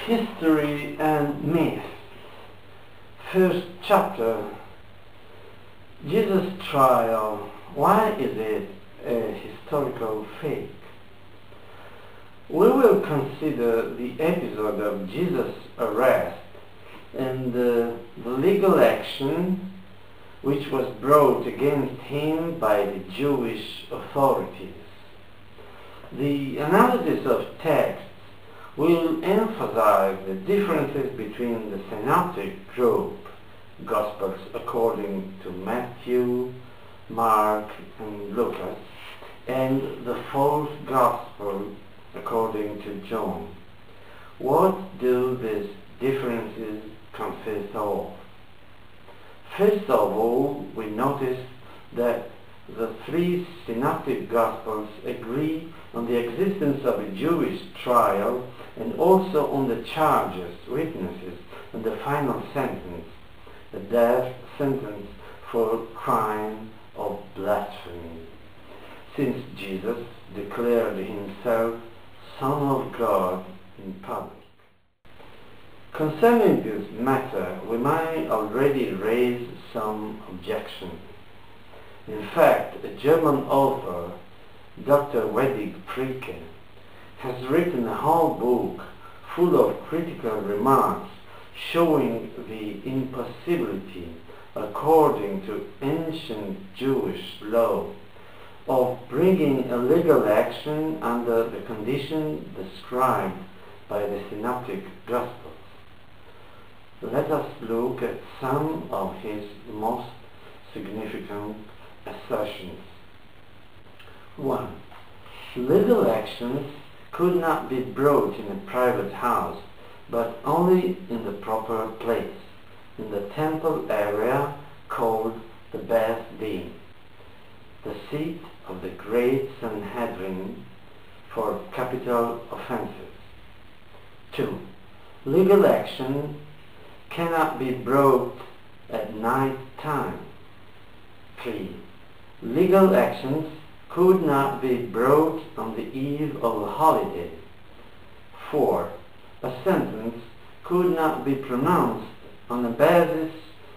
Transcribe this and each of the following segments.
History and myth. First chapter. Jesus' trial. Why is it a historical fake? We will consider the episode of Jesus' arrest and the legal action which was brought against him by the Jewish authorities. The analysis of texts will emphasize the differences between the synoptic group, Gospels according to Matthew, Mark, and Lucas, and the false Gospel according to John. What do these differences consist of? First of all, we notice that the three synoptic Gospels agree on the existence of a Jewish trial and also on the charges, witnesses, and the final sentence, the death sentence for crime of blasphemy, since Jesus declared himself Son of God in public. Concerning this matter, we might already raise some objections. In fact, a German author, Dr. Weddig Prieke, has written a whole book full of critical remarks showing the impossibility, according to ancient Jewish law, of bringing a legal action under the condition described by the Synoptic Gospels. Let us look at some of his most significant assertions. 1. Legal actions could not be brought in a private house, but only in the proper place, in the temple area called the Beth Din, the seat of the great Sanhedrin for capital offenses. 2. Legal action cannot be brought at night time. 3. Legal actions could not be brought on the eve of a holiday. 4. A sentence could not be pronounced on the basis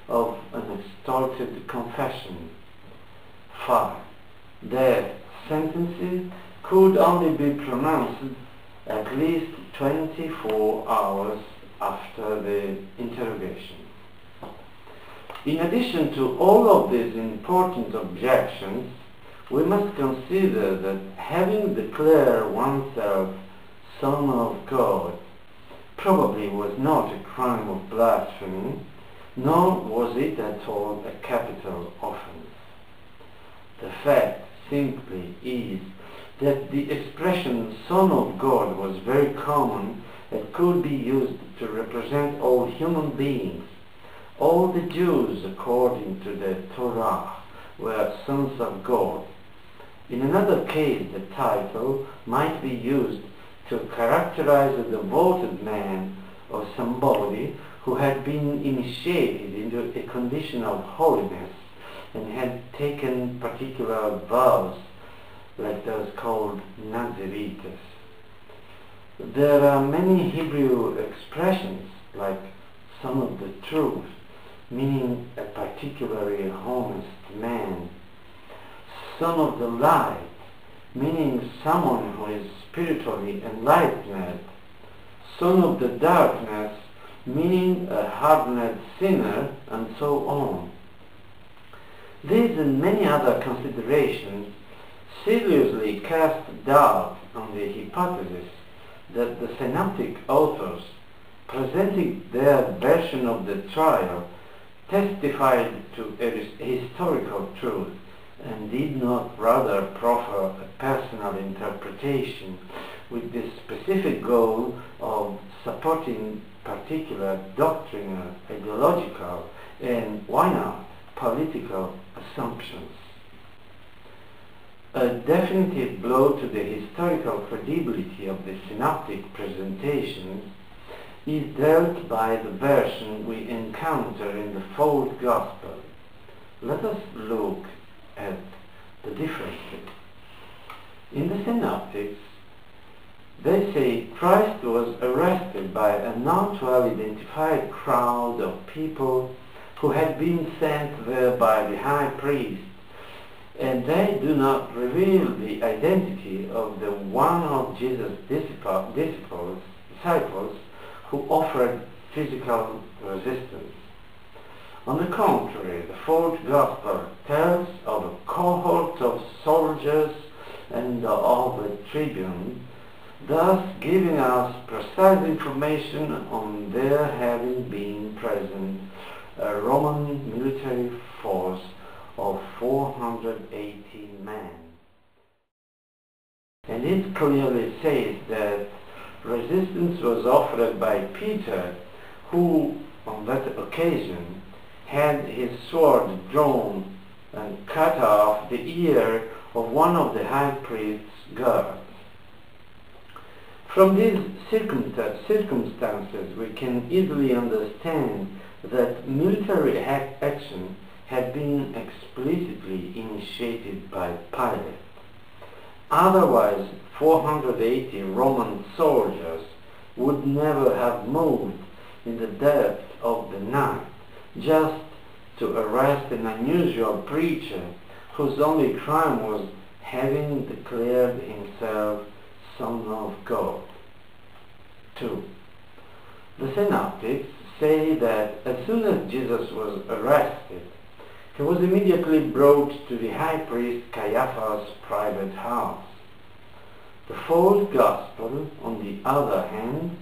of an extorted confession. 5. Death sentences could only be pronounced at least 24 hours after the interrogation. In addition to all of these important objections, we must consider that having declared oneself Son of God probably was not a crime of blasphemy, nor was it at all a capital offense. The fact simply is that the expression Son of God was very common and could be used to represent all human beings. All the Jews, according to the Torah, were sons of God. In another case, the title might be used to characterize a devoted man or somebody who had been initiated into a condition of holiness and had taken particular vows, like those called Nazirites. There are many Hebrew expressions, like Son of the Truth, meaning a particularly honest man. Son of the Light, meaning someone who is spiritually enlightened. Son of the Darkness, meaning a hardened sinner, and so on. These and many other considerations seriously cast doubt on the hypothesis that the synoptic authors, presenting their version of the trial, testified to a historical truth and did not rather proffer a personal interpretation with the specific goal of supporting particular doctrinal, ideological, and, why not, political assumptions. A definitive blow to the historical credibility of the synoptic presentations is dealt by the version we encounter in the fourth Gospel. Let us look at the differences. In the synoptics, They say Christ was arrested by a not well identified crowd of people who had been sent there by the high priest, and they do not reveal the identity of the one of Jesus' disciples who offered physical resistance. On the contrary, the fourth Gospel tells of a cohort of soldiers and of a tribune, thus giving us precise information on their having been present, a Roman military force of 480 men. And it clearly says that resistance was offered by Peter, who on that occasion had his sword drawn and cut off the ear of one of the high priest's guards. From these circumstances we can easily understand that military action had been explicitly initiated by Pilate. Otherwise, 480 Roman soldiers would never have moved in the depth of the night just to arrest an unusual preacher whose only crime was having declared himself Son of God. 2. The Synoptics say that as soon as Jesus was arrested, he was immediately brought to the high priest Caiaphas' private house. The fourth Gospel, on the other hand,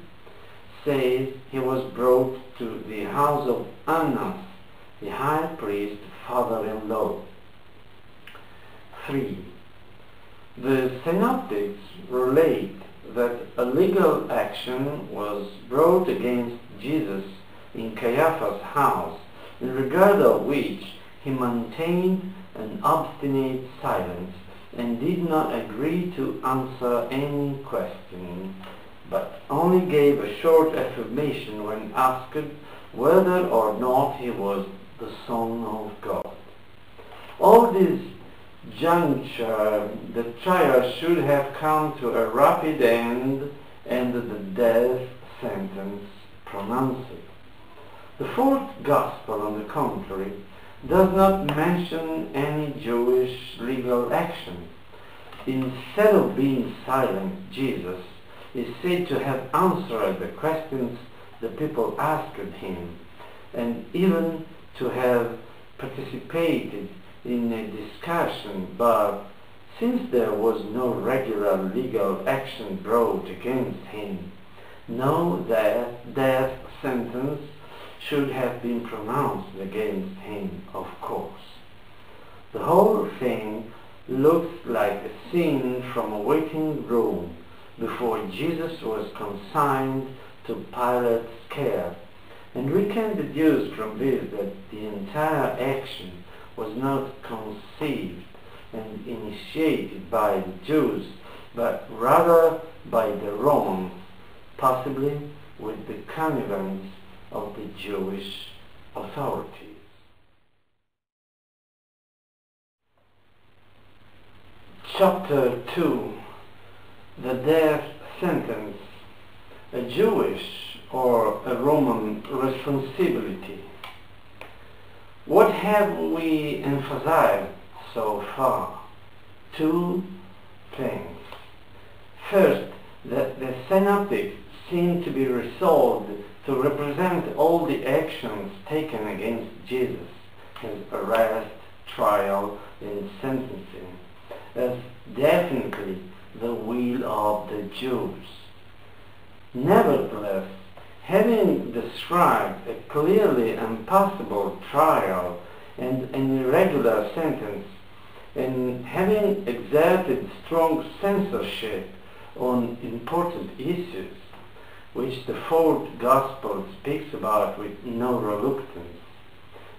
says he was brought to the house of Annas, the high priest's father-in-law. 3. The Synoptics relate that a legal action was brought against Jesus in Caiaphas' house, in regard of which he maintained an obstinate silence and did not agree to answer any question, but only gave a short affirmation when asked whether or not he was the Son of God. All this juncture, the trial should have come to a rapid end and the death sentence pronounced. The fourth Gospel, on the contrary, does not mention any Jewish legal action. Instead of being silent, Jesus is said to have answered the questions the people asked him, and even to have participated in a discussion, but since there was no regular legal action brought against him, no death sentence should have been pronounced against him, of course. The whole thing looks like a scene from a waiting room before Jesus was consigned to Pilate's care, and we can deduce from this that the entire action was not conceived and initiated by the Jews, but rather by the Romans, possibly with the connivance of the Jewish authorities. Chapter 2. The death sentence, a Jewish or a Roman responsibility. What have we emphasized so far? 2 things. First, that the Synoptics seem to be resolved to represent all the actions taken against Jesus, his arrest, trial, and sentencing, as definitely the will of the Jews. Nevertheless, having described a clearly impossible trial and an irregular sentence, and having exerted strong censorship on important issues, which the fourth Gospel speaks about with no reluctance,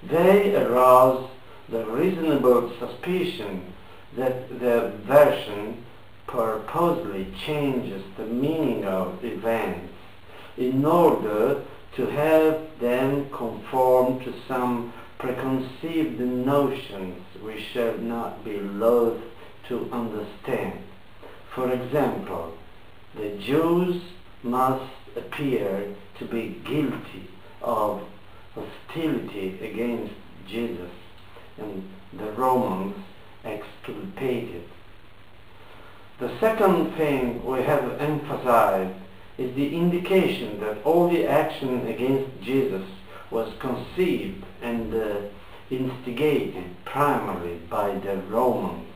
they arouse the reasonable suspicion that their version purposely changes the meaning of events in order to have them conform to some preconceived notions we shall not be loath to understand. For example, the Jews must appear to be guilty of hostility against Jesus, and the Romans exculpated. The second thing we have emphasized is the indication that all the action against Jesus was conceived and instigated primarily by the Romans.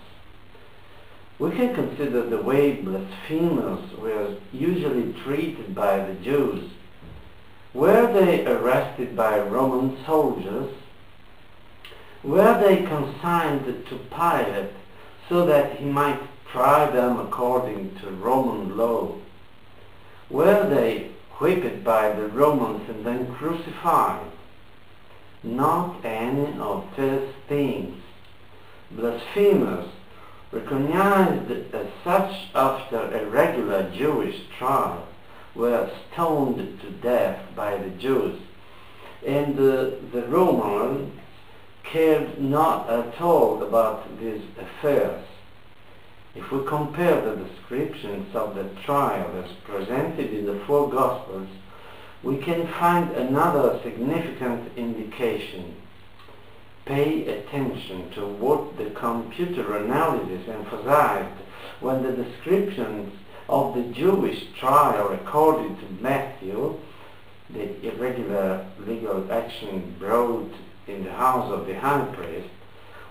We can consider the way blasphemers were usually treated by the Jews. Were they arrested by Roman soldiers? Were they consigned to Pilate so that he might try them according to Roman law? Were they whipped by the Romans and then crucified? Not any of these things. Blasphemers, recognized as such after a regular Jewish trial, were stoned to death by the Jews, and the Romans cared not at all about these affairs. If we compare the descriptions of the trial as presented in the four Gospels, we can find another significant indication. Pay attention to what the computer analysis emphasized when the descriptions of the Jewish trial according to Matthew, the irregular legal action brought in the house of the high priest,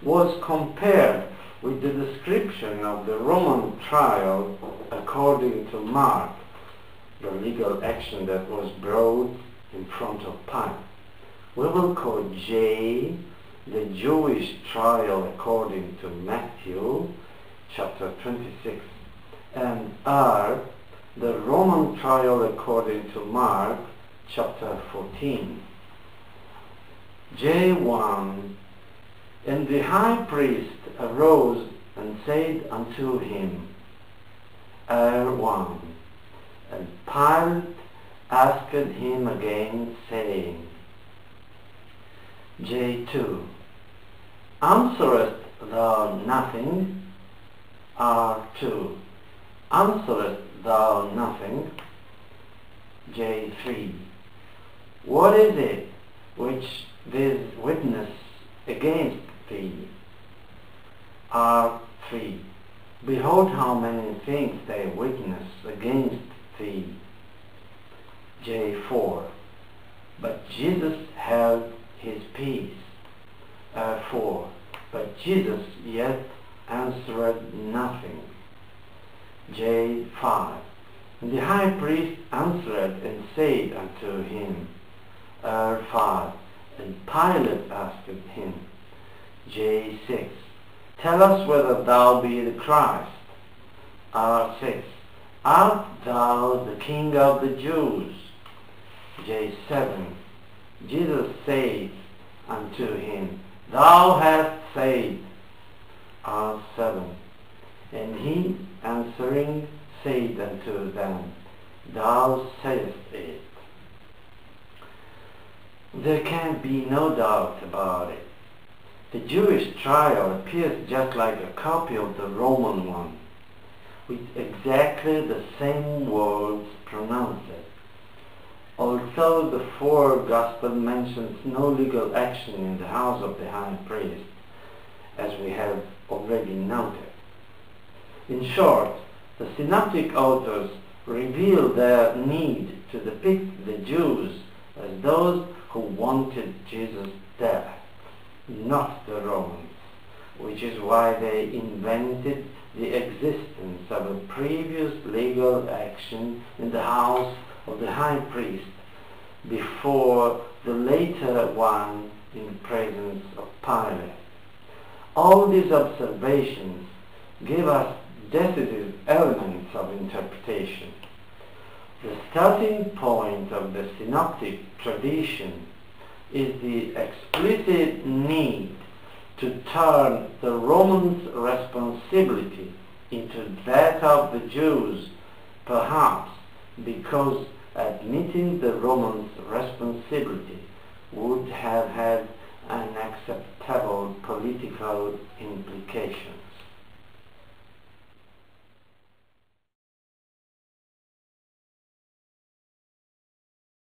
was compared with the description of the Roman trial according to Mark, the legal action that was brought in front of Pilate. We will call J the Jewish trial according to Matthew chapter 26, and R the Roman trial according to Mark chapter 14. J1. And the high priest arose and said unto him, R1. And Pilate asked him again, saying, J2. Answerest thou nothing? R2. Answerest thou nothing? J3. What is it which this witness against thee? R3. Behold how many things they witness against thee. J4. But Jesus held his peace. R4. But Jesus yet answered nothing. J5. And the high priest answered and said unto him, R5. And Pilate asked him, J6. Tell us whether thou be the Christ. R6. Art thou the King of the Jews? J7. Jesus said unto him, Thou hast said. R7. And he answering said unto them, Thou sayest it. There can be no doubt about it. The Jewish trial appears just like a copy of the Roman one, with exactly the same words pronounced. Although the fourth Gospel mentions no legal action in the house of the high priest, as we have already noted. In short, the synoptic authors reveal their need to depict the Jews as those who wanted Jesus' death, not the Romans, which is why they invented the existence of a previous legal action in the house of the high priest before the later one in the presence of Pilate. All these observations give us decisive elements of interpretation. The starting point of the synoptic tradition is the explicit need to turn the Romans' responsibility into that of the Jews, perhaps because admitting the Romans' responsibility would have had an acceptable political implication.